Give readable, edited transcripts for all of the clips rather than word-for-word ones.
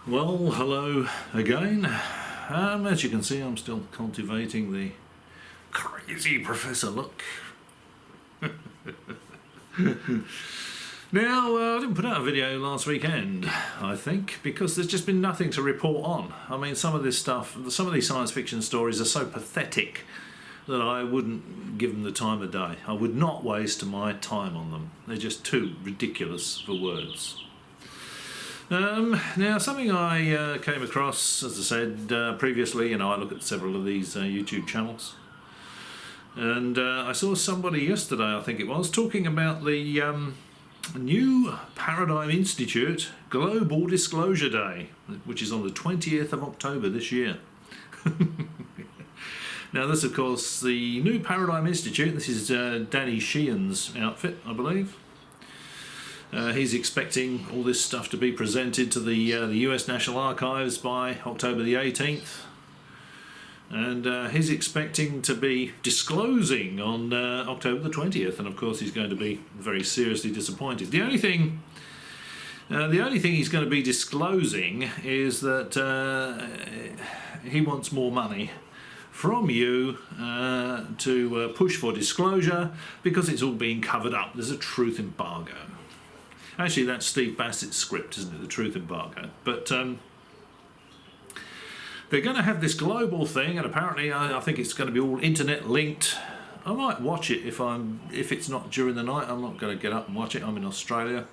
Well, hello again. As you can see, I'm still cultivating the crazy professor look. Now, I didn't put out a video last weekend, I think, because there's just been nothing to report on. I mean, some of this stuff, some of these science fiction stories are so pathetic that I wouldn't give them the time of day. I would not waste my time on them. They're just too ridiculous for words. Now, something I came across, as I said previously, I look at several of these YouTube channels, and I saw somebody yesterday, I think it was, talking about the new Paradigm Institute Global Disclosure Day, which is on the 20th of October this year. Now, this, of course, the new Paradigm Institute, this is Danny Sheehan's outfit, I believe. He's expecting all this stuff to be presented to the US National Archives by October the 18th. And he's expecting to be disclosing on October the 20th. And of course he's going to be very seriously disappointed. The only thing he's going to be disclosing is that he wants more money from you to push for disclosure, because it's all being covered up. There's a truth embargo. Actually, that's Steve Bassett's script, isn't it? The truth embargo. But they're going to have this global thing, and apparently I think it's going to be all internet linked. I might watch it if it's not during the night. I'm not going to get up and watch it. I'm in Australia.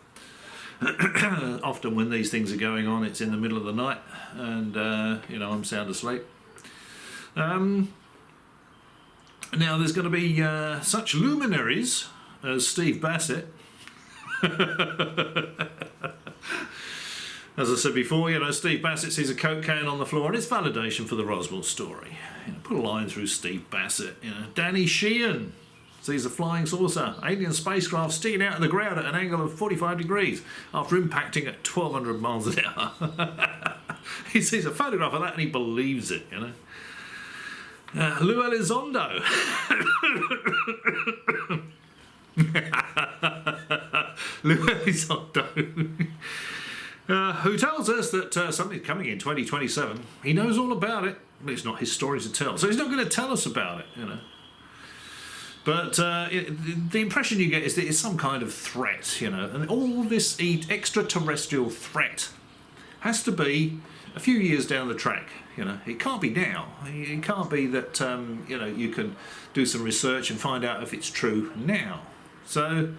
Often when these things are going on, it's in the middle of the night, and I'm sound asleep. Now there's going to be such luminaries as Steve Bassett. As I said before, Steve Bassett sees a coke can on the floor, and it's validation for the Roswell story. Put a line through Steve Bassett. Danny Sheehan sees a flying saucer, alien spacecraft sticking out of the ground at an angle of 45 degrees after impacting at 1,200 miles an hour. He sees a photograph of that and he believes it. Lou Elizondo. Lou Elizondo. Who tells us that something's coming in 2027. He knows all about it, but it's not his story to tell, so he's not going to tell us about it, But the impression you get is that it's some kind of threat, and all this extraterrestrial threat has to be a few years down the track. It can't be now. It can't be that you can do some research and find out if it's true now. So,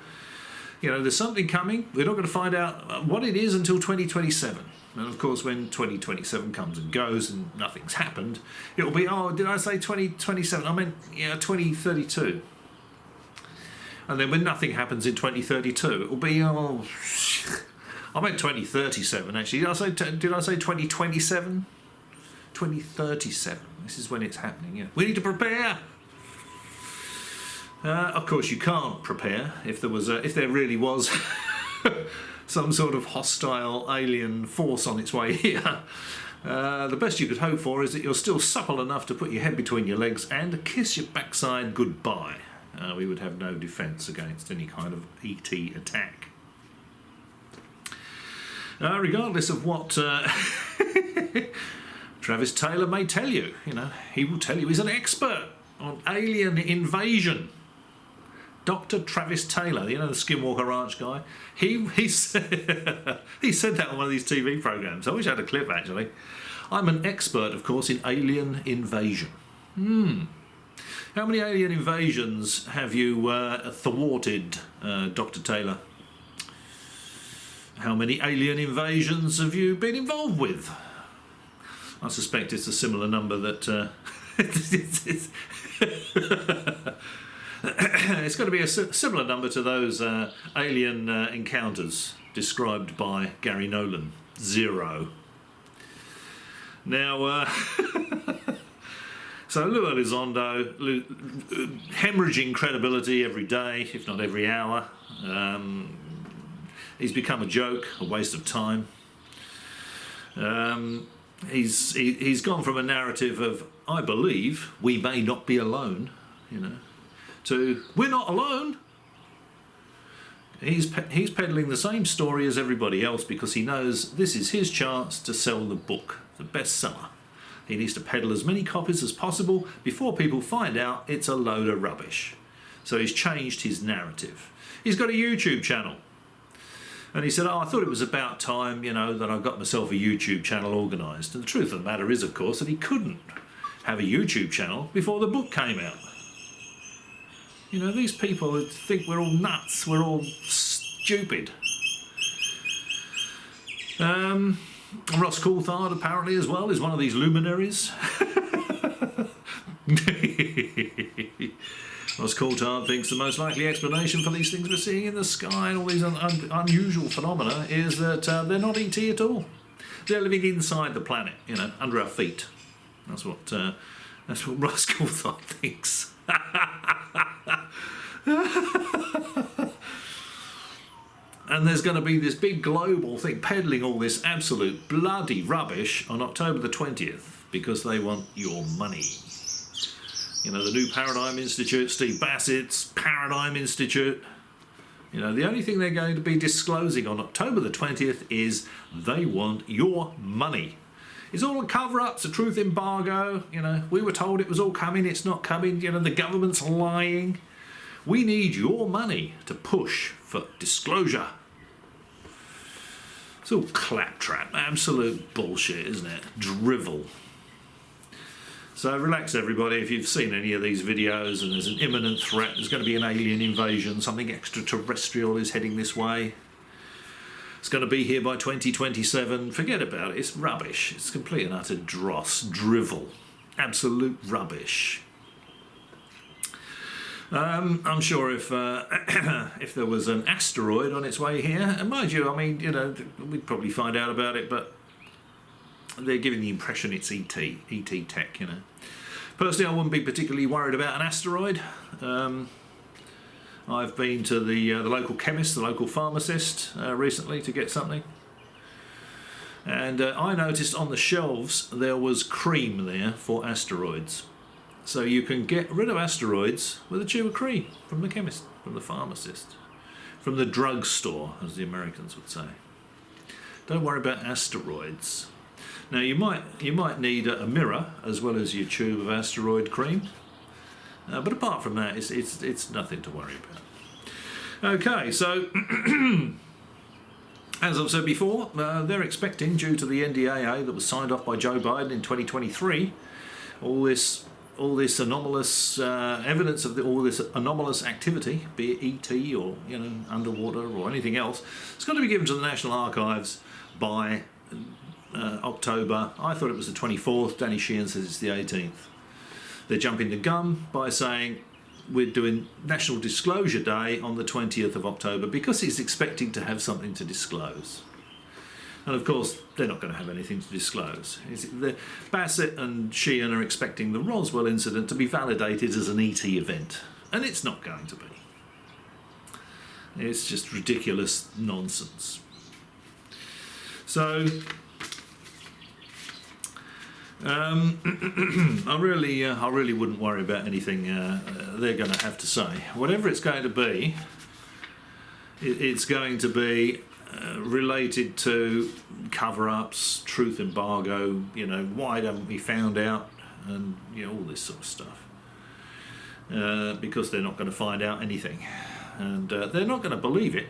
there's something coming. We're not going to find out what it is until 2027. And of course, when 2027 comes and goes and nothing's happened, it'll be, did I say 2027? I meant 2032. And then when nothing happens in 2032, it'll be, I meant 2037 actually. Did I say 2027? 2037. This is when it's happening. We need to prepare. Of course, you can't prepare if there really was some sort of hostile alien force on its way here. The best you could hope for is that you're still supple enough to put your head between your legs and kiss your backside goodbye. We would have no defence against any kind of ET attack. Regardless of what Travis Taylor may tell you, he will tell you he's an expert on alien invasion. Dr. Travis Taylor, the Skinwalker Ranch guy, he said that on one of these TV programs. I wish I had a clip, actually. I'm an expert, of course, in alien invasion. How many alien invasions have you thwarted, Dr. Taylor? How many alien invasions have you been involved with? I suspect it's a similar number that... It's going to be a similar number to those alien encounters described by Gary Nolan. 0. Now, so Lou Elizondo, hemorrhaging credibility every day, if not every hour. He's become a joke, a waste of time. He's gone from a narrative of, I believe, we may not be alone, to we're not alone. He's peddling the same story as everybody else because he knows this is his chance to sell the book, the bestseller. He needs to peddle as many copies as possible before people find out it's a load of rubbish. So he's changed his narrative. He's got a YouTube channel. And he said, oh, I thought it was about time, you know, that I got myself a YouTube channel organised. And the truth of the matter is, of course, that he couldn't have a YouTube channel before the book came out. You know, these people think we're all nuts, we're all stupid. Ross Coulthard, apparently, as well, is one of these luminaries. Ross Coulthard thinks the most likely explanation for these things we're seeing in the sky and all these unusual phenomena is that they're not ET at all. They're living inside the planet, you know, under our feet. That's what Ross Coulthard thinks. And there's going to be this big global thing peddling all this absolute bloody rubbish on October the 20th because they want your money. You know, the New Paradigm Institute, Steve Bassett's Paradigm Institute. You know, the only thing they're going to be disclosing on October the 20th is they want your money. It's all a cover-up, it's a truth embargo. You know, we were told it was all coming, it's not coming. You know, the government's lying. We need your money to push for disclosure. It's all claptrap, absolute bullshit, isn't it? Drivel. So relax, everybody. If you've seen any of these videos and there's an imminent threat, there's going to be an alien invasion, something extraterrestrial is heading this way, it's going to be here by 2027, forget about it. It's rubbish. It's complete and utter dross, drivel, absolute rubbish. I'm sure if there was an asteroid on its way here, and mind you, I mean, you know, we'd probably find out about it, but they're giving the impression it's ET tech, you know. Personally, I wouldn't be particularly worried about an asteroid. I've been to the local chemist, the local pharmacist recently to get something. And I noticed on the shelves there was cream there for asteroids. So you can get rid of asteroids with a tube of cream from the chemist, from the pharmacist, from the drugstore, as the Americans would say. Don't worry about asteroids. Now you might need a mirror as well as your tube of asteroid cream, but apart from that, it's nothing to worry about. Okay, so as I've said before, they're expecting, due to the NDAA that was signed off by Joe Biden in 2023, all this anomalous evidence of all this anomalous activity, be it ET or, you know, underwater or anything else, it's got to be given to the National Archives by October. I thought it was the 24th. Danny Sheehan says it's the 18th. They're jumping the gun by saying we're doing National Disclosure Day on the 20th of October because he's expecting to have something to disclose. And of course, they're not going to have anything to disclose. Bassett and Sheehan are expecting the Roswell incident to be validated as an ET event, and it's not going to be. It's just ridiculous nonsense. So, I really wouldn't worry about anything they're going to have to say. Whatever it's going to be, it's going to be related to cover-ups, truth embargo, you know, why haven't we found out, and, you know, all this sort of stuff. Because they're not going to find out anything, and they're not going to believe it.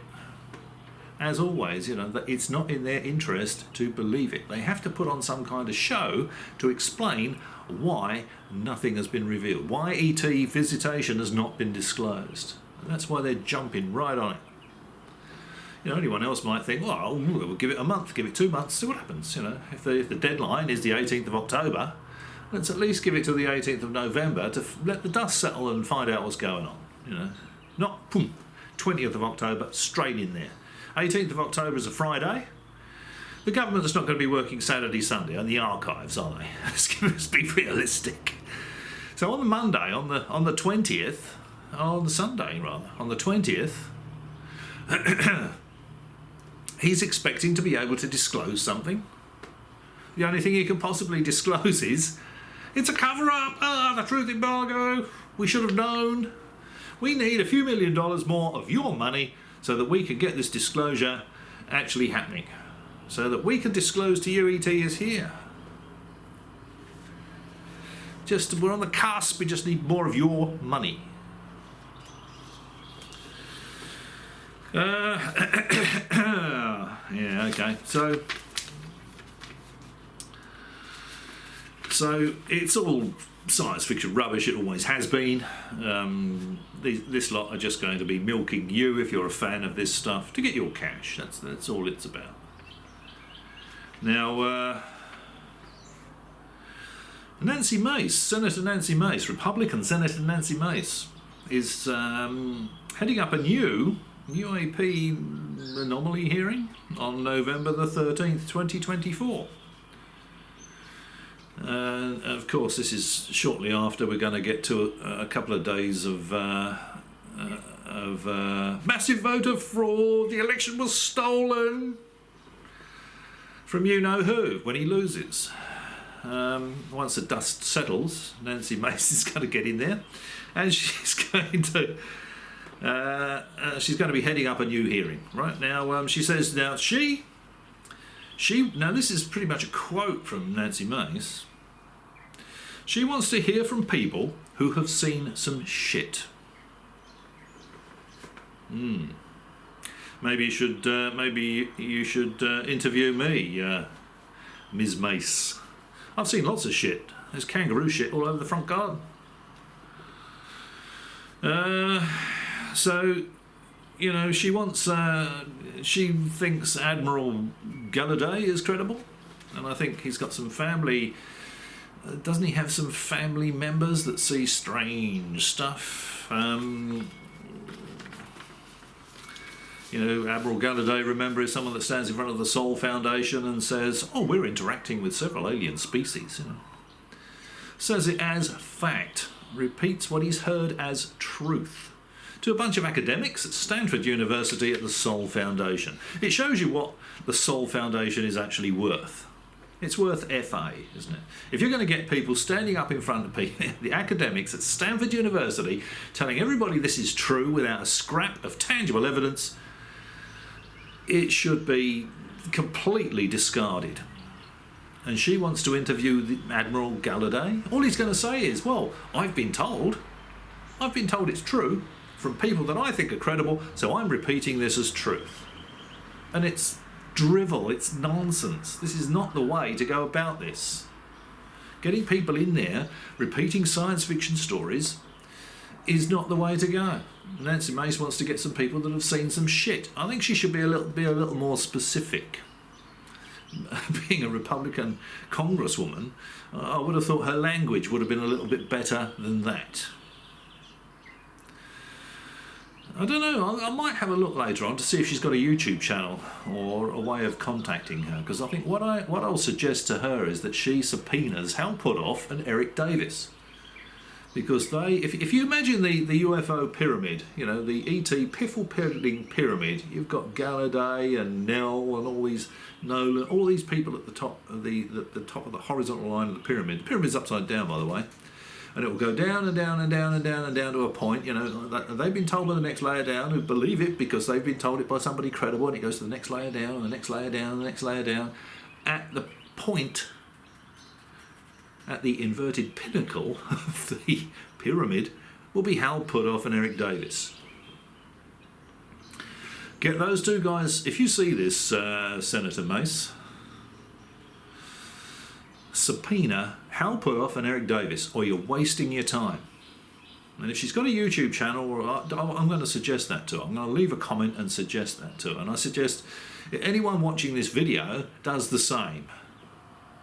As always, you know, that it's not in their interest to believe it. They have to put on some kind of show to explain why nothing has been revealed, why ET visitation has not been disclosed. And that's why they're jumping right on it. You know, anyone else might think, well, we'll give it a month, give it 2 months, see what happens. You know, if the deadline is the 18th of October, let's at least give it to the 18th of November to let the dust settle and find out what's going on. You know, not 20th of October straight in there. 18th of October is a Friday. The government's not going to be working Saturday, Sunday, and the archives, are they? Let's be realistic. So on the Monday, on the 20th, on the Sunday rather, on the 20th, he's expecting to be able to disclose something. The only thing he can possibly disclose is, it's a cover-up, the truth embargo, we should have known. We need a few $1 million more of your money so that we can get this disclosure actually happening, so that we can disclose to you ET is here. We're on the cusp, we just need more of your money. Yeah, okay. So it's all science fiction rubbish. It always has been. This lot are just going to be milking you, if you're a fan of this stuff, to get your cash. That's all it's about. Now, Nancy Mace, Senator Nancy Mace, Republican Senator Nancy Mace, is heading up a new UAP anomaly hearing on November the 13th, 2024. Of course, this is shortly after we're going to get to a couple of days of massive voter fraud. The election was stolen from you-know-who when he loses. Once the dust settles, Nancy Mace is going to get in there, and she's going to be heading up a new hearing. Right now, she says now now this is pretty much a quote from Nancy Mace. She wants to hear from people who have seen some shit. Maybe you should interview me, Ms. Mace. I've seen lots of shit. There's kangaroo shit all over the front garden. So, you know, she thinks Admiral Gallaudet is credible, and I think he's got some family. Doesn't he have some family members that see strange stuff? You know, Admiral Gallaudet, remember, is someone that stands in front of the Sol Foundation and says, "Oh, we're interacting with several alien species." You know, says it as fact, repeats what he's heard as truth to a bunch of academics at Stanford University at the Sol Foundation. It shows you what the Sol Foundation is actually worth. It's worth FA, isn't it? If you're going to get people standing up in front of people, the academics at Stanford University, telling everybody this is true without a scrap of tangible evidence, it should be completely discarded. And she wants to interview the Admiral Gallaudet. All he's going to say is, well, I've been told it's true from people that I think are credible, so I'm repeating this as truth. And it's drivel, it's nonsense. This is not the way to go about this. Getting people in there repeating science fiction stories is not the way to go. Nancy Mace wants to get some people that have seen some shit. I think she should be a little more specific. Being a Republican congresswoman, I would have thought her language would have been a little bit better than that. I don't know, I might have a look later on to see if she's got a YouTube channel or a way of contacting her, because I think what I'll suggest to her is that she subpoenas Hal Puthoff and Eric Davis. Because if you imagine the UFO pyramid, you know, the ET piffle-peddling pyramid, you've got Gallaudet and Nell and all these Nolan, all these people at the top of the top of the horizontal line of the pyramid. The pyramid's upside down, by the way. And it will go down and down and down and down and down to a point, you know, they've been told by the next layer down, who believe it because they've been told it by somebody credible, and it goes to the next layer down and the next layer down and the next layer down. At the point, at the inverted pinnacle of the pyramid, will be Hal Puthoff and Eric Davis. Get those two guys, if you see this, Senator Mace, subpoena Hal Puthoff and Eric Davis, or you're wasting your time. And if she's got a YouTube channel, I'm going to suggest that to her. I'm going to leave a comment and suggest that to her. And I suggest anyone watching this video does the same.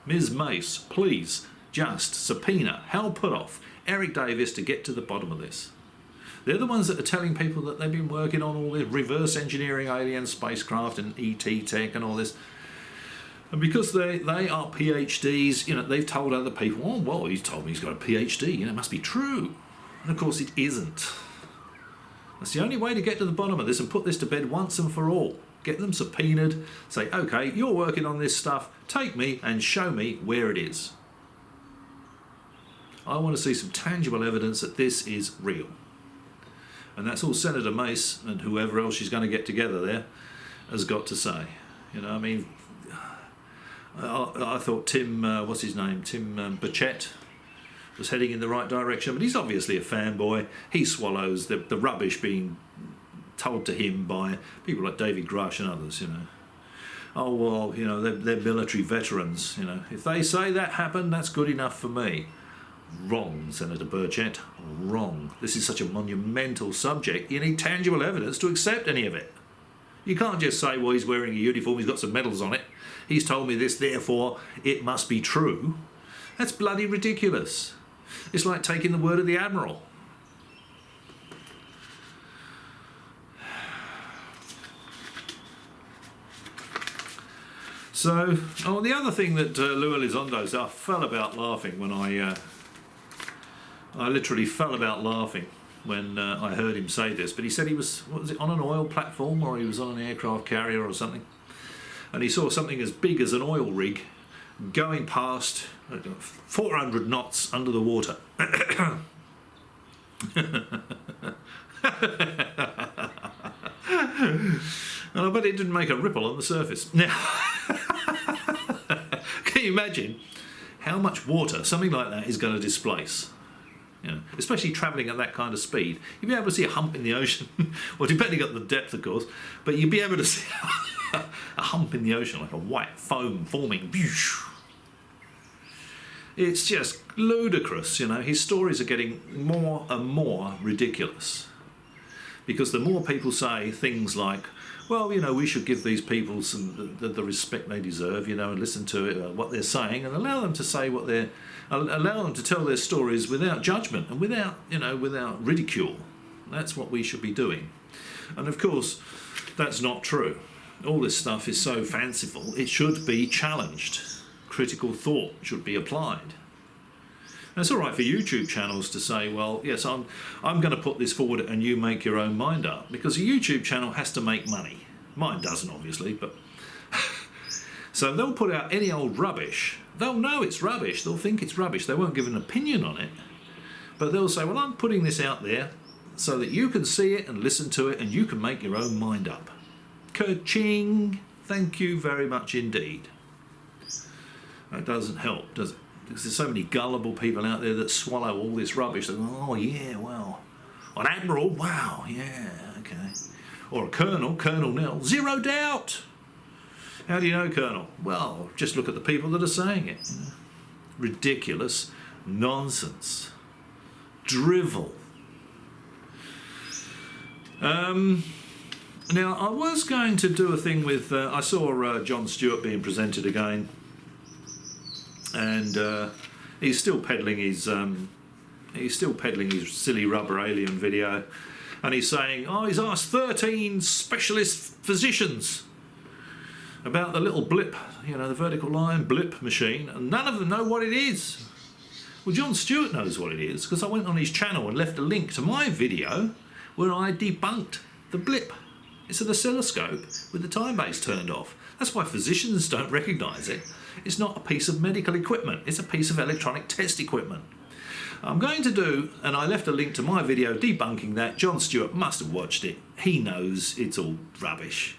Ms. Mace, please just subpoena Hal Puthoff, Eric Davis, to get to the bottom of this. They're the ones that are telling people that they've been working on all this reverse engineering alien spacecraft and ET tech and all this. And because they are PhDs, you know, they've told other people, oh, well, he's told me he's got a PhD, you know, it must be true. And of course it isn't. That's the only way to get to the bottom of this and put this to bed once and for all. Get them subpoenaed, say, okay, you're working on this stuff, take me and show me where it is. I want to see some tangible evidence that this is real. And that's all Senator Mace and whoever else she's going to get together there has got to say. You know, I mean, I thought Tim, what's his name, Tim Burchett was heading in the right direction, but he's obviously a fanboy. He swallows the rubbish being told to him by people like David Grush and others, you know. Oh, well, you know, they're military veterans, you know. If they say that happened, that's good enough for me. Wrong, Senator Burchett, wrong. This is such a monumental subject. You need tangible evidence to accept any of it. You can't just say, well, he's wearing a uniform, he's got some medals on it. He's told me this, therefore it must be true. That's bloody ridiculous. It's like taking the word of the Admiral. So, the other thing that Lou Elizondo said, I fell about laughing when I literally fell about laughing when I heard him say this. But he said he was, what was it, on an oil platform, or he was on an aircraft carrier or something, and he saw something as big as an oil rig going past 400 knots under the water. And I bet it didn't make a ripple on the surface. Now, can you imagine how much water something like that is going to displace? You know, especially travelling at that kind of speed. You'd be able to see a hump in the ocean, well, depending on the depth, of course, but you'd be able to see a hump in the ocean, like a white foam forming. It's just ludicrous, you know. His stories are getting more and more ridiculous, because the more people say things like, well, you know, we should give these people the respect they deserve, you know, and listen to it, what they're saying, and allow them to say what they're, allow them to tell their stories without judgment and without, you know, without ridicule. That's what we should be doing. And of course, that's not true. All this stuff is so fanciful, it should be challenged. Critical thought should be applied. And it's all right for YouTube channels to say, well, yes, I'm going to put this forward and you make your own mind up, because a YouTube channel has to make money. Mine doesn't, obviously, but so they'll put out any old rubbish. They'll know it's rubbish. They'll think it's rubbish. They won't give an opinion on it, but they'll say, well, I'm putting this out there so that you can see it and listen to it and you can make your own mind up. Ka-ching! Thank you very much indeed. That doesn't help, does it? Because there's so many gullible people out there that swallow all this rubbish. They go, oh yeah, well, an admiral, wow, yeah, okay. Or a colonel, Colonel Nell, zero doubt. How do you know, Colonel? Well, just look at the people that are saying it. You know? Ridiculous nonsense, drivel. Now, I was going to do a thing with, I saw Jon Stewart being presented again, and he's still peddling his silly rubber alien video, and he's saying, oh, he's asked 13 specialist physicians about the little blip, you know, the vertical line blip machine, and none of them know what it is. Well, Jon Stewart knows what it is, because I went on his channel and left a link to my video where I debunked the blip. It's an oscilloscope with the time base turned off. That's why physicians don't recognise it. It's not a piece of medical equipment. It's a piece of electronic test equipment. I'm going to do, and I left a link to my video debunking that. Jon Stewart must have watched it. He knows it's all rubbish.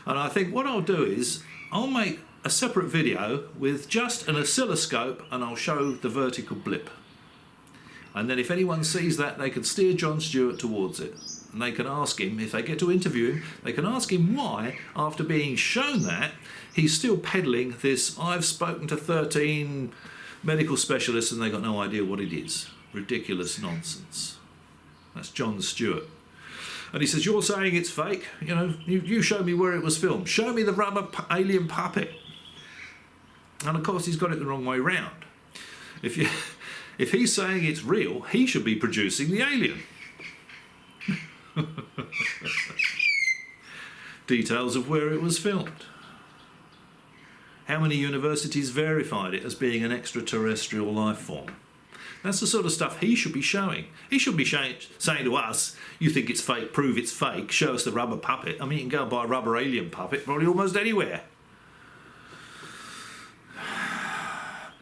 And I think what I'll do is I'll make a separate video with just an oscilloscope and I'll show the vertical blip. And then if anyone sees that, they can steer Jon Stewart towards it. And they can ask him, if they get to interview him, they can ask him why, after being shown that, he's still peddling this, I've spoken to 13 medical specialists and they got no idea what it is. Ridiculous nonsense. That's Jon Stewart. And he says, you're saying it's fake? You know, you show me where it was filmed. Show me the rubber alien puppet. And of course he's got it the wrong way round. If he's saying it's real, he should be producing the alien. Details of where it was filmed. How many universities verified it as being an extraterrestrial life form? That's the sort of stuff he should be showing. He should be saying to us, you think it's fake, prove it's fake, show us the rubber puppet. I mean, you can go and buy a rubber alien puppet probably almost anywhere.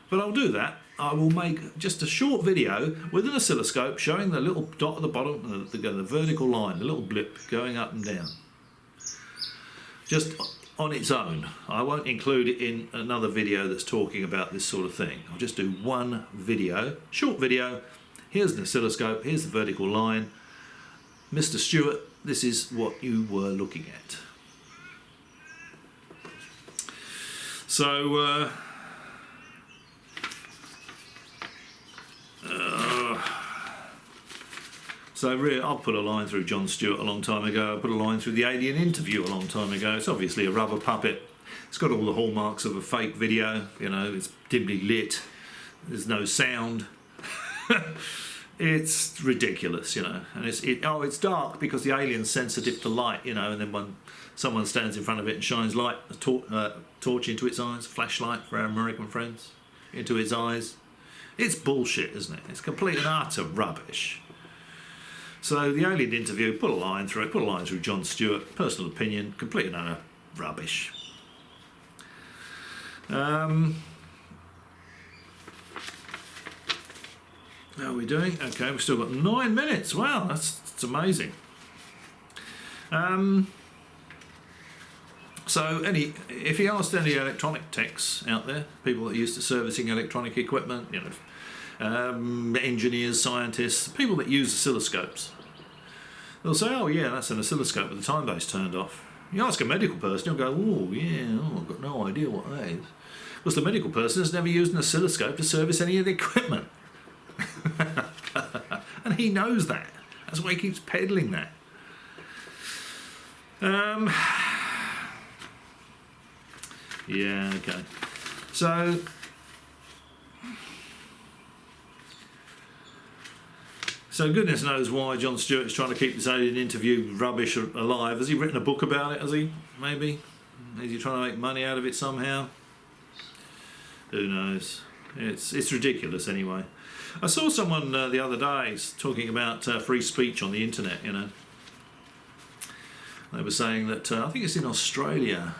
But I'll do that. I will make just a short video with an oscilloscope showing the little dot at the bottom, the vertical line, the little blip going up and down. Just on its own. I won't include it in another video that's talking about this sort of thing. I'll just do one video, short video. Here's an oscilloscope, here's the vertical line. Mr. Stewart, this is what you were looking at. So, really, I'll put a line through Jon Stewart a long time ago. I put a line through the Alien interview a long time ago. It's obviously a rubber puppet. It's got all the hallmarks of a fake video. You know, it's dimly lit. There's no sound. It's ridiculous, you know. And it's dark because the alien's sensitive to light, you know. And then when someone stands in front of it and shines light, a torch into its eyes, flashlight for our American friends, into its eyes. It's bullshit, isn't it? It's complete and utter rubbish. So the Alien interview, put a line through it, put a line through Jon Stewart, personal opinion, complete and utter rubbish. How are we doing? Okay, we've still got 9 minutes. Wow, that's amazing. So if you asked any electronic techs out there, people that are used to servicing electronic equipment, you know, engineers, scientists, people that use oscilloscopes, they'll say, oh yeah, that's an oscilloscope with the time base turned off. You ask a medical person, he'll go, oh yeah, I've got no idea what that is. Because the medical person has never used an oscilloscope to service any of the equipment. And he knows that. That's why he keeps peddling that. Yeah, okay. So goodness knows why Jon Stewart is trying to keep this alien interview rubbish alive. Has he written a book about it, has he? Maybe? Is he trying to make money out of it somehow? Who knows? It's ridiculous anyway. I saw someone the other day talking about free speech on the internet, you know. They were saying that, I think it's in Australia,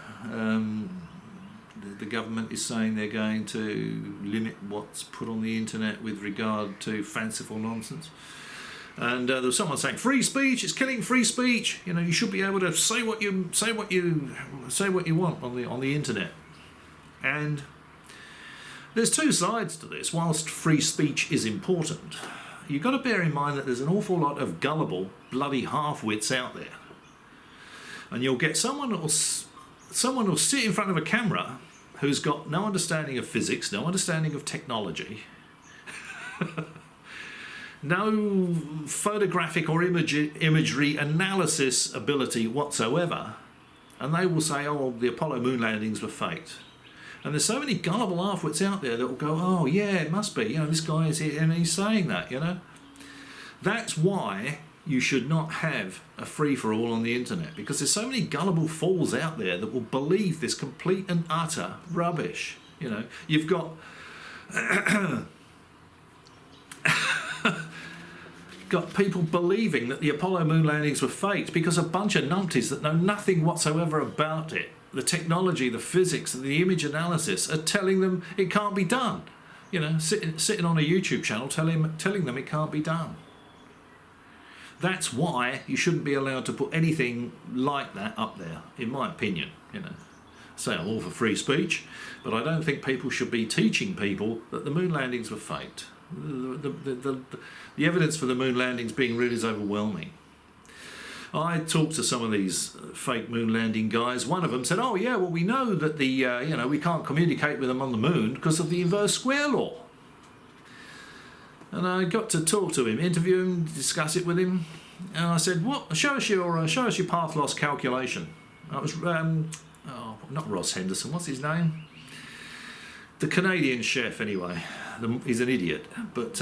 the government is saying they're going to limit what's put on the internet with regard to fanciful nonsense. And there was someone saying, free speech, it's killing free speech. You know, you should be able to say what you want on the internet. And there's two sides to this. Whilst free speech is important, you've got to bear in mind that there's an awful lot of gullible, bloody half-wits out there. And you'll get someone who'll sit in front of a camera who's got no understanding of physics, no understanding of technology, no photographic or imagery analysis ability whatsoever, and they will say, oh, the Apollo moon landings were faked. And there's so many gullible half-wits out there that will go, oh yeah, it must be, you know, this guy is here and he's saying that, you know. That's why you should not have a free-for-all on the internet, because there's so many gullible fools out there that will believe this complete and utter rubbish. You know, you've got people believing that the Apollo moon landings were faked because a bunch of numpties that know nothing whatsoever about it, the technology, the physics, and the image analysis, are telling them it can't be done. You know, sitting on a YouTube channel telling them it can't be done. That's why you shouldn't be allowed to put anything like that up there, in my opinion. You know, say I'm all for free speech, but I don't think people should be teaching people that the moon landings were faked. The evidence for the moon landings being real is overwhelming. I talked to some of these fake moon landing guys. One of them said, "Oh yeah, well we know that we can't communicate with them on the moon because of the inverse square law." And I got to talk to him, interview him, discuss it with him, and I said, "What? Show us your path loss calculation." It was not Ross Henderson. What's his name? The Canadian chef, anyway. He's an idiot, but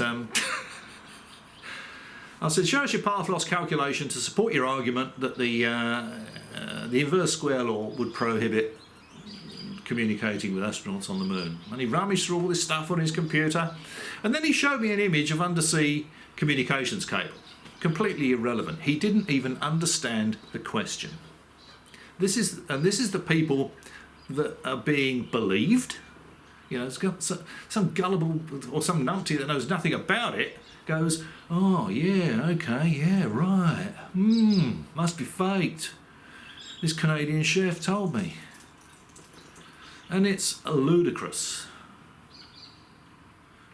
I said, "Show us your path loss calculation to support your argument that the inverse square law would prohibit communicating with astronauts on the moon." And he rummaged through all this stuff on his computer, and then he showed me an image of undersea communications cable. Completely irrelevant. He didn't even understand the question. This is the people that are being believed You know, it's got some gullible or some numpty that knows nothing about it goes, oh yeah, okay, yeah, right, must be faked. This Canadian chef told me. And it's ludicrous.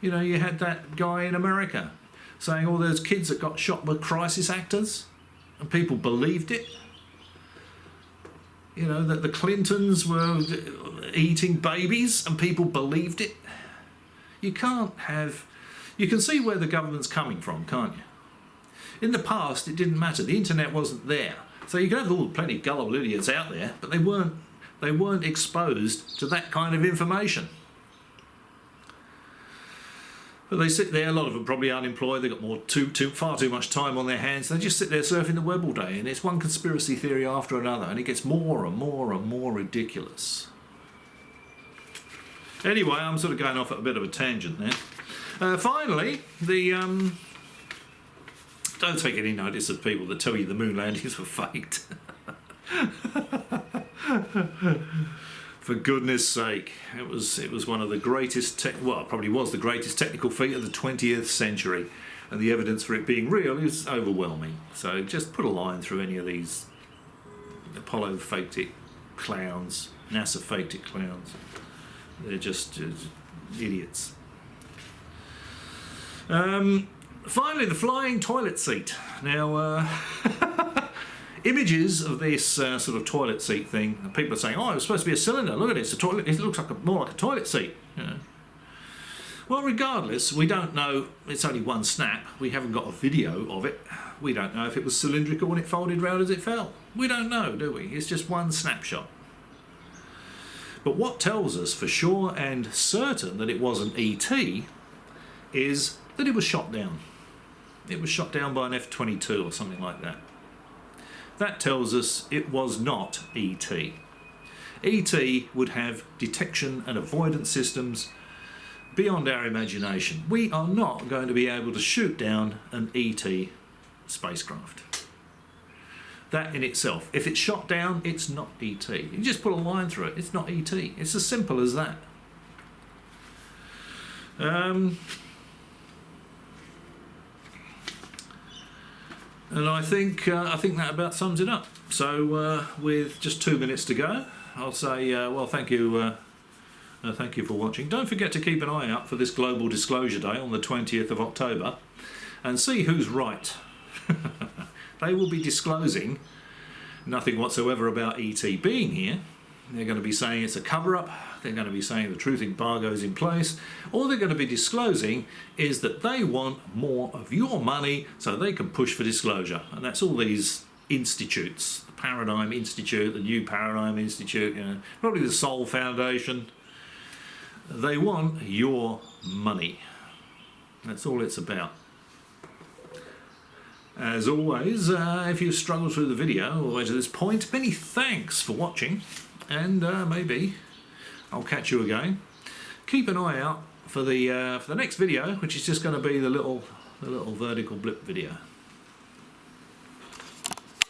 You know, you had that guy in America saying all those kids that got shot were crisis actors, and people believed it. You know, that the Clintons were eating babies, and people believed it. You can't have... You can see where the government's coming from, can't you? In the past, it didn't matter. The internet wasn't there. So you could have all plenty of gullible idiots out there, but they weren't exposed to that kind of information. But they sit there, a lot of them probably unemployed, they've got far too much time on their hands, they just sit there surfing the web all day, and it's one conspiracy theory after another, and it gets more and more and more ridiculous. Anyway, I'm sort of going off at a bit of a tangent there. Finally, don't take any notice of people that tell you the moon landings were faked. For goodness sake, it was one of the greatest, well, it probably was the greatest technical feat of the 20th century, and the evidence for it being real is overwhelming. So just put a line through any of these Apollo faked it clowns, NASA faked it clowns. They're just idiots. Finally, the flying toilet seat. Now, images of this sort of toilet seat thing, and people are saying, oh, it was supposed to be a cylinder, look at it, it's a toilet, it looks like more like a toilet seat. You know. Well, regardless, we don't know, it's only one snap, we haven't got a video of it, we don't know if it was cylindrical when it folded round as it fell. We don't know, do we? It's just one snapshot. But what tells us for sure and certain that it wasn't ET is that it was shot down. It was shot down by an F-22 or something like that. That tells us it was not ET. ET would have detection and avoidance systems beyond our imagination. We are not going to be able to shoot down an ET spacecraft. That in itself, if it's shot down, it's not ET. You just put a line through it, it's not ET. It's as simple as that. And I think that about sums it up. So with just 2 minutes to go, I'll say, well, thank you for watching. Don't forget to keep an eye out for this Global Disclosure Day on the 20th of October and see who's right. They will be disclosing nothing whatsoever about ET being here. They're going to be saying it's a cover-up. They're going to be saying the truth embargo is in place. All they're going to be disclosing is that they want more of your money so they can push for disclosure. And that's all these institutes, the Paradigm Institute, the New Paradigm Institute, you know, probably the Soul Foundation. They want your money. That's all it's about. As always, if you've struggled through the video all the way to this point, many thanks for watching, and maybe I'll catch you again. Keep an eye out for the next video, which is just going to be the little vertical blip video.